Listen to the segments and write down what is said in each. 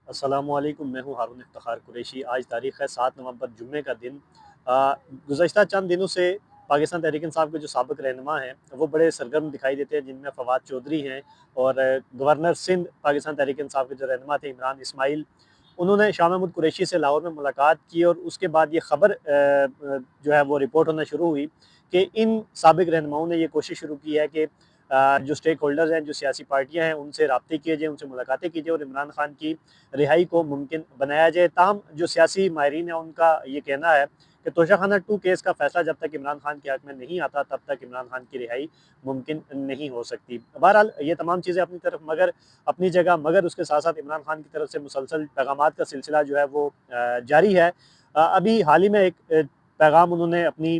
السلام علیکم، میں ہوں ہارون افتخار قریشی۔ آج تاریخ ہے 7 نومبر، جمعے کا دن۔ گزشتہ چند دنوں سے پاکستان تحریک انصاف کے جو سابق رہنما ہیں وہ بڑے سرگرم دکھائی دیتے ہیں، جن میں فواد چودھری ہیں اور گورنر سندھ پاکستان تحریک انصاف کے جو رہنما تھے عمران اسماعیل، انہوں نے شاہ محمود قریشی سے لاہور میں ملاقات کی اور اس کے بعد یہ خبر جو ہے وہ رپورٹ ہونا شروع ہوئی کہ ان سابق رہنماؤں نے یہ کوشش شروع کی ہے کہ جو سٹیک ہولڈرز ہیں، جو سیاسی پارٹیاں ہیں، ان سے رابطے کیے جائیں، ان سے ملاقاتیں کی جائیں اور عمران خان کی رہائی کو ممکن بنایا جائے۔ تاہم جو سیاسی ماہرین ہیں ان کا یہ کہنا ہے کہ توشہ خانہ 2 کیس کا فیصلہ جب تک عمران خان کے حق میں نہیں آتا تب تک عمران خان کی رہائی ممکن نہیں ہو سکتی۔ بہرحال یہ تمام چیزیں اپنی جگہ، مگر اس کے ساتھ ساتھ عمران خان کی طرف سے مسلسل پیغامات کا سلسلہ جو ہے وہ جاری ہے۔ ابھی حال ہی میں ایک پیغام انہوں نے اپنی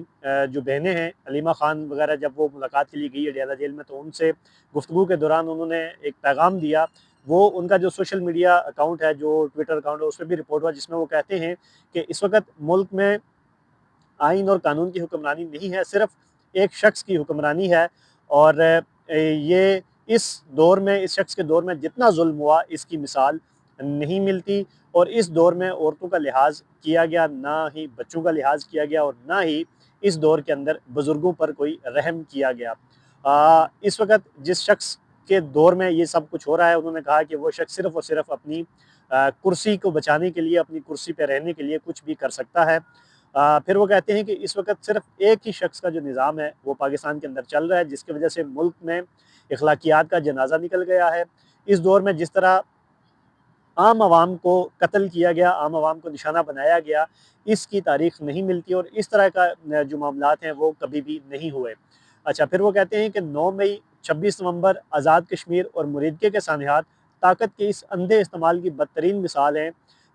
جو بہنیں ہیں علیمہ خان وغیرہ، جب وہ ملاقات کے لیے گئی اڈیالہ جیل میں تو ان سے گفتگو کے دوران انہوں نے ایک پیغام دیا۔ وہ ان کا جو سوشل میڈیا اکاؤنٹ ہے، جو ٹویٹر اکاؤنٹ ہے، اس پہ بھی رپورٹ ہوا، جس میں وہ کہتے ہیں کہ اس وقت ملک میں آئین اور قانون کی حکمرانی نہیں ہے، صرف ایک شخص کی حکمرانی ہے، اور یہ اس دور میں، اس شخص کے دور میں جتنا ظلم ہوا اس کی مثال نہیں ملتی، اور اس دور میں عورتوں کا لحاظ کیا گیا، نہ ہی بچوں کا لحاظ کیا گیا، اور نہ ہی اس دور کے اندر بزرگوں پر کوئی رحم کیا گیا۔ اس وقت جس شخص کے دور میں یہ سب کچھ ہو رہا ہے، انہوں نے کہا کہ وہ شخص صرف اور صرف اپنی کرسی کو بچانے کے لیے، اپنی کرسی پہ رہنے کے لیے کچھ بھی کر سکتا ہے۔ پھر وہ کہتے ہیں کہ اس وقت صرف ایک ہی شخص کا جو نظام ہے وہ پاکستان کے اندر چل رہا ہے، جس کی وجہ سے ملک میں اخلاقیات کا جنازہ نکل گیا ہے۔ اس دور میں جس طرح عام عوام کو قتل کیا گیا، عام عوام کو نشانہ بنایا گیا، اس کی تاریخ نہیں ملتی، اور اس طرح کا جو معاملات ہیں وہ کبھی بھی نہیں ہوئے۔ اچھا، پھر وہ کہتے ہیں کہ 9 مئی، 26 نومبر آزاد کشمیر اور مریدکے کے سانحات طاقت کے اس اندھے استعمال کی بدترین مثال ہیں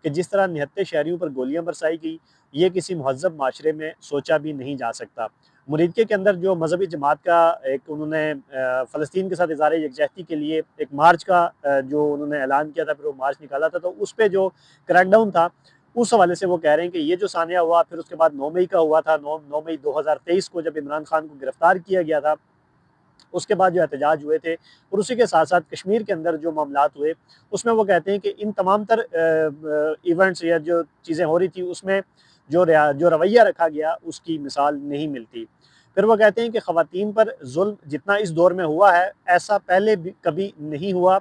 کہ جس طرح نہتے شہریوں پر گولیاں برسائی گئی، یہ کسی مہذب معاشرے میں سوچا بھی نہیں جا سکتا۔ مریدکے کے اندر جو مذہبی جماعت کا ایک انہوں نے فلسطین کے ساتھ اظہار یکجہتی کے لیے ایک مارچ کا جو انہوں نے اعلان کیا تھا، پھر وہ مارچ نکالا تھا، تو اس پہ جو کریک ڈاؤن تھا اس حوالے سے وہ کہہ رہے ہیں کہ یہ جو سانحہ ہوا، پھر اس کے بعد 9 مئی کا ہوا تھا، 9 مئی 2023 کو جب عمران خان کو گرفتار کیا گیا تھا، اس کے بعد جو احتجاج ہوئے تھے، اور اسی کے ساتھ ساتھ کشمیر کے اندر جو معاملات ہوئے، اس میں وہ کہتے ہیں کہ ان تمام تر ایونٹس یا جو چیزیں ہو رہی تھی اس میں جو رویہ رکھا گیا اس کی مثال نہیں ملتی۔ پھر وہ کہتے ہیں کہ خواتین پر ظلم جتنا اس دور میں ہوا ہے ایسا پہلے بھی کبھی نہیں ہوا۔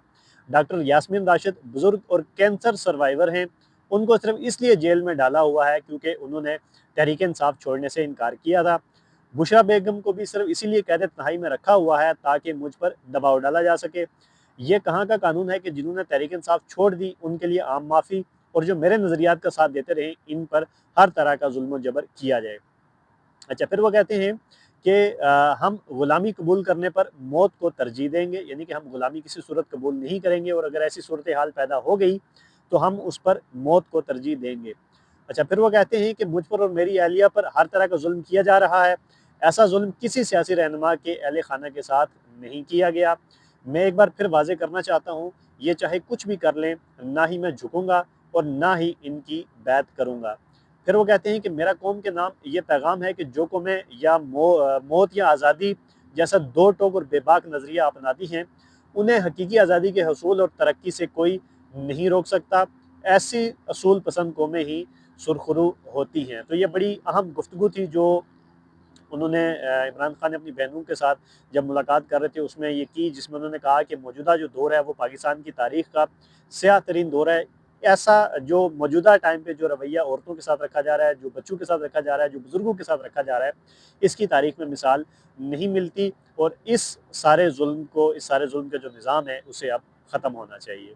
ڈاکٹر یاسمین راشد بزرگ اور کینسر سروائیور ہیں، ان کو صرف اس لیے جیل میں ڈالا ہوا ہے کیونکہ انہوں نے تحریک انصاف چھوڑنے سے انکار کیا تھا۔ بشرا بیگم کو بھی صرف اسی لیے قید تنہائی میں رکھا ہوا ہے تاکہ مجھ پر دباؤ ڈالا جا سکے۔ یہ کہاں کا قانون ہے کہ جنہوں نے تحریک انصاف چھوڑ دی ان کے لیے عام معافی، اور جو میرے نظریات کا ساتھ دیتے رہے ان پر ہر طرح کا ظلم و جبر کیا جائے۔ اچھا، پھر وہ کہتے ہیں کہ ہم غلامی قبول کرنے پر موت کو ترجیح دیں گے، یعنی کہ ہم غلامی کسی صورت قبول نہیں کریں گے، اور اگر ایسی صورتحال پیدا ہو گئی تو ہم اس پر موت کو ترجیح دیں گے۔ اچھا، پھر وہ کہتے ہیں کہ مجھ پر اور میری اہلیہ پر ہر طرح کا ظلم کیا جا رہا ہے، ایسا ظلم کسی سیاسی رہنما کے اہل خانہ کے ساتھ نہیں کیا گیا۔ میں ایک بار پھر واضح کرنا چاہتا ہوں، یہ چاہے کچھ بھی کر لیں، نہ ہی میں جھکوں گا اور نہ ہی ان کی بیعت کروں گا۔ پھر وہ کہتے ہیں کہ میرا قوم کے نام یہ پیغام ہے کہ جو قومیں یا موت یا آزادی جیسا دو ٹوک اور بے باک نظریہ اپناتی ہیں، انہیں حقیقی آزادی کے حصول اور ترقی سے کوئی نہیں روک سکتا۔ ایسی اصول پسند قومیں ہی سرخرو ہوتی ہیں۔ تو یہ بڑی اہم گفتگو تھی جو انہوں نے عمران خان نے اپنی بہنوں کے ساتھ جب ملاقات کر رہے تھے اس میں یہ کی، جس میں انہوں نے کہا کہ موجودہ جو دور ہے وہ پاکستان کی تاریخ کا سیاہ ترین دور ہے۔ ایسا جو موجودہ ٹائم پہ جو رویہ عورتوں کے ساتھ رکھا جا رہا ہے، جو بچوں کے ساتھ رکھا جا رہا ہے، جو بزرگوں کے ساتھ رکھا جا رہا ہے، اس کی تاریخ میں مثال نہیں ملتی، اور اس سارے ظلم کا جو نظام ہے اسے اب ختم ہونا چاہیے۔